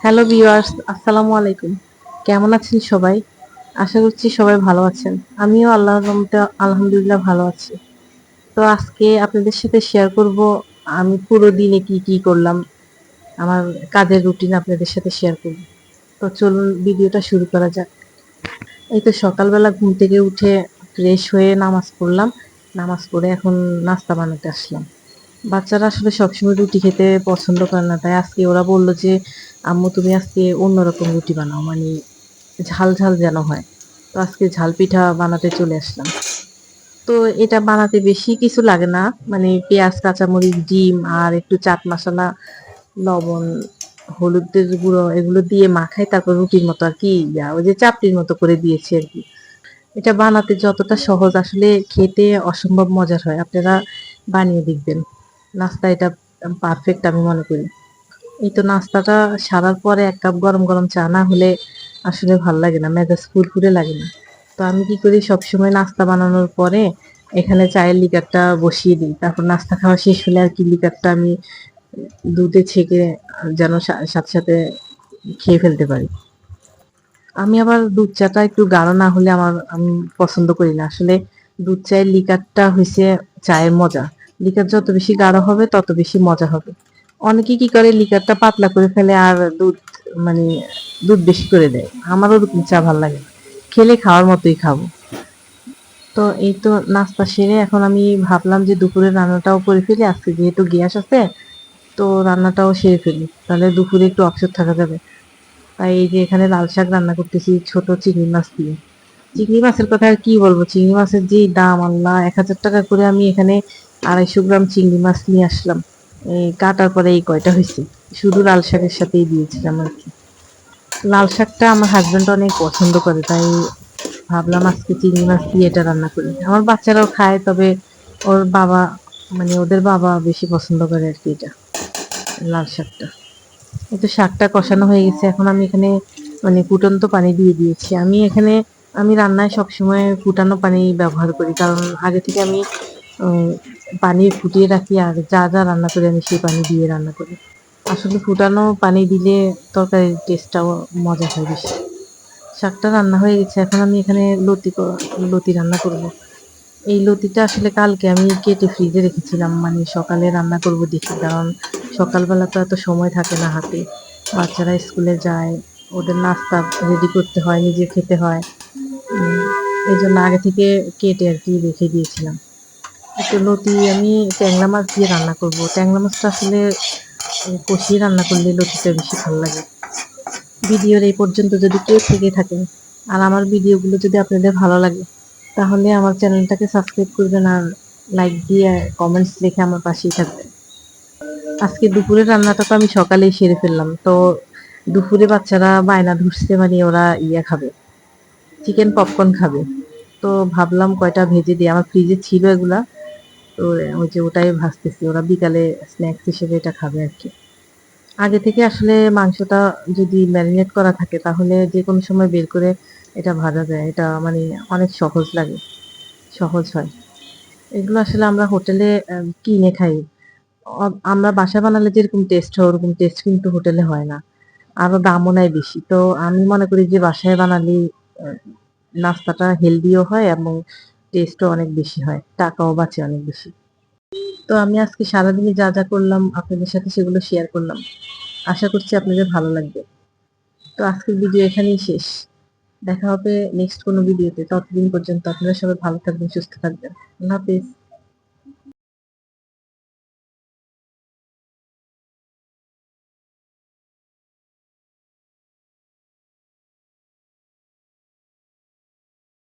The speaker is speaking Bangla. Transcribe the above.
হ্যালো ভিউয়ার্স, আসসালামু আলাইকুম। কেমন আছেন সবাই? আশা করছি সবাই ভালো আছেন। আমিও আল্লাহর রহমতে আলহামদুলিল্লাহ ভালো আছি। তো আজকে আপনাদের সাথে শেয়ার করব আমি পুরো দিনে কি করলাম। আমার কাজের রুটিন আপনাদের সাথে শেয়ার করব। তো চলুন ভিডিওটা শুরু করা যাক। এই তো সকালবেলা ঘুম থেকে উঠে ফ্রেশ হয়ে নামাজ পড়লাম। নামাজ পড়ে এখন নাস্তা বানাতে আসলাম। বাচ্চারা আসলে সবসময় রুটি খেতে পছন্দ করে না, তাই আজকে ওরা বলল যে আম্মু তুমি আজকে অন্যরকম রুটি বানাও, মানে ঝাল ঝাল যেন হয়। তো আজকে ঝাল পিঠা বানাতে চলে আসলাম। তো এটা বানাতে বেশি কিছু লাগে না, মানে পেঁয়াজ কাঁচামরিচ ডিম আর একটু চাট মশলা লবণ হলুদের গুঁড়ো এগুলো দিয়ে মাখাই, তারপর রুটির মতো আর কি ওই যে চাপটির মতো করে দিয়েছি আর কি। এটা বানাতে যতটা সহজ আসলে খেতে অসম্ভব মজার হয়। আপনারা বানিয়ে দেখবেন। নাস্তা এটা পারফেক্ট আমি মনে করি। এই তো নাস্তাটা সারার পরে ১ কাপ গরম গরম চা না হলে আসলে ভাল লাগে না, মেজাজ ফুরফুরে লাগে না। তো আমি কি করি, সবসময় নাস্তা বানানোর পরে এখানে চায়ের লিকারটা বসিয়ে দিই। তারপর নাস্তা খাওয়া শেষ হলে আর কি লিকারটা আমি দুধে ছেঁকে যেন সাথে সাথে খেয়ে ফেলতে পারি। আমি আবার দুধ চাটা একটু গাঢ় না হলে আমি পছন্দ করি না। আসলে দুধ চায়ের লিকারটা হইছে চায়ের মজা। লিকার যত বেশি গাঢ় হবে তত বেশি মজা হবে। অনেকে কি করে লিকারটা পাতলা করে ফেলে আর মানে দুধ বেশি করে দেয়। আমারও ওরকম চা ভাল লাগে না। খেলে খাওয়ার মতোই খাবো। তো এই তো নাস্তা সেরে এখন আমি ভাবলাম যে দুপুরের রান্নাটাও করে ফেলি। আজকে যেহেতু গ্যাস আছে তো রান্নাটাও সেরে ফেলি। তাহলে দুপুরে একটু অপশন থাকা যাবে। তাই এই যে এখানে লাল শাক রান্না করতেছি ছোট চিংড়ি মাছ দিয়ে। চিংড়ি মাছের কথা আর কি বলবো, চিংড়ি মাছের যে দাম আল্লাহ, ১,০০০ টাকা করে আমি এখানে ২৫০ গ্রাম চিংড়ি মাছ নিয়ে আসলাম। এই কাটার পরে এই কয়টা হয়েছে, শুধু লাল শাকের সাথেই দিয়েছিলাম আর কি। লাল শাকটা আমার হাজবেন্ড অনেক পছন্দ করে, তাই ভাবলাম আজকে চিংড়ি মাছ দিয়ে এটা রান্না করি। আমার বাচ্চারাও খায়, তবে ওর বাবা মানে ওদের বাবা বেশি পছন্দ করে আর কি এটা, লাল শাকটা। এই তো শাকটা কষানো হয়ে গেছে, এখন আমি এখানে মানে ফুটন্ত পানি দিয়ে দিয়েছি। আমি রান্নায় সবসময় ফুটানো পানি ব্যবহার করি, কারণ আগে থেকে আমি পানি ফুটিয়ে রাখি আর যা যা রান্না করি আমি সেই পানি দিয়ে রান্না করি। আসলে ফুটানো পানি দিলে তরকারির টেস্টটাও মজা হয় বেশি। শাকটা রান্না হয়ে গেছে, এখন আমি এখানে লতি রান্না করব। এই লতিটা আসলে কালকে আমি কেটে ফ্রিজে রেখেছিলাম, মানে সকালে রান্না করব দেখি, কারণ সকালবেলা তো এত সময় থাকে না হাতে। বাচ্চারা স্কুলে যায়, ওদের নাস্তা রেডি করতে হয়, নিজে খেতে হয়। উম, এই জন্য আগে থেকে কেটে আর কি রেখে দিয়েছিলাম। একটু লতি আমি ট্যাংরা মাছ দিয়ে রান্না করব। ট্যাংরা মাছটা আসলে কষিয়ে রান্না করলে লতিটা বেশি ভালো লাগে। ভিডিওর এই পর্যন্ত যদি কেউ থেকে থাকেন আর আমার ভিডিওগুলো যদি আপনাদের ভালো লাগে, তাহলে আমার চ্যানেলটাকে সাবস্ক্রাইব করবেন আর লাইক দিয়ে কমেন্টস লিখে আমার পাশেই থাকবেন। আজকে দুপুরের রান্নাটা তো আমি সকালেই সেরে ফেললাম। তো দুপুরে বাচ্চারা বায়না ধরছে, মানে ওরা খাবে, চিকেন পপকর্ন খাবে। তো ভাবলাম কয়টা ভেজে দিই, আমার ফ্রিজে ছিল এগুলা। তো ওই যে ওটাই ভাজতেছি, ওরা বিকালে স্ন্যাক্স হিসেবে এটা খাবে আর কি। আগে থেকে আসলে মাংসটা যদি ম্যারিনেট করা থাকে তাহলে যেকোনো সময় বের করে এটা ভাজা যায়। এটা মানে অনেক সহজ লাগে, সহজ হয়। এগুলো আসলে আমরা হোটেলে কিনে খাই। আমরা বাসায় বানালে যেরকম টেস্ট হয় ওরকম টেস্ট কিন্তু হোটেলে হয় না। আরো দামও নেয় বেশি। তো আমি মনে করি যে বাসায় বানালেই আ নাস্তাটা হেলদিও হয় এবং টেস্টও অনেক বেশি হয়। টাকাও বাঁচে অনেক বেশি। তো আমি আজকে সারাদিনে যা করলাম আপনাদের সাথে সেগুলো শেয়ার করলাম। আশা করছি আপনাদের ভালো লাগবে। তো আজকের ভিডিও এখানেই শেষ। দেখা হবে নেক্সট কোনো ভিডিওতে। ততদিন পর্যন্ত আপনারা সবাই ভালো থাকবেন, সুস্থ থাকবেন। আল্লাহ হাফেজ।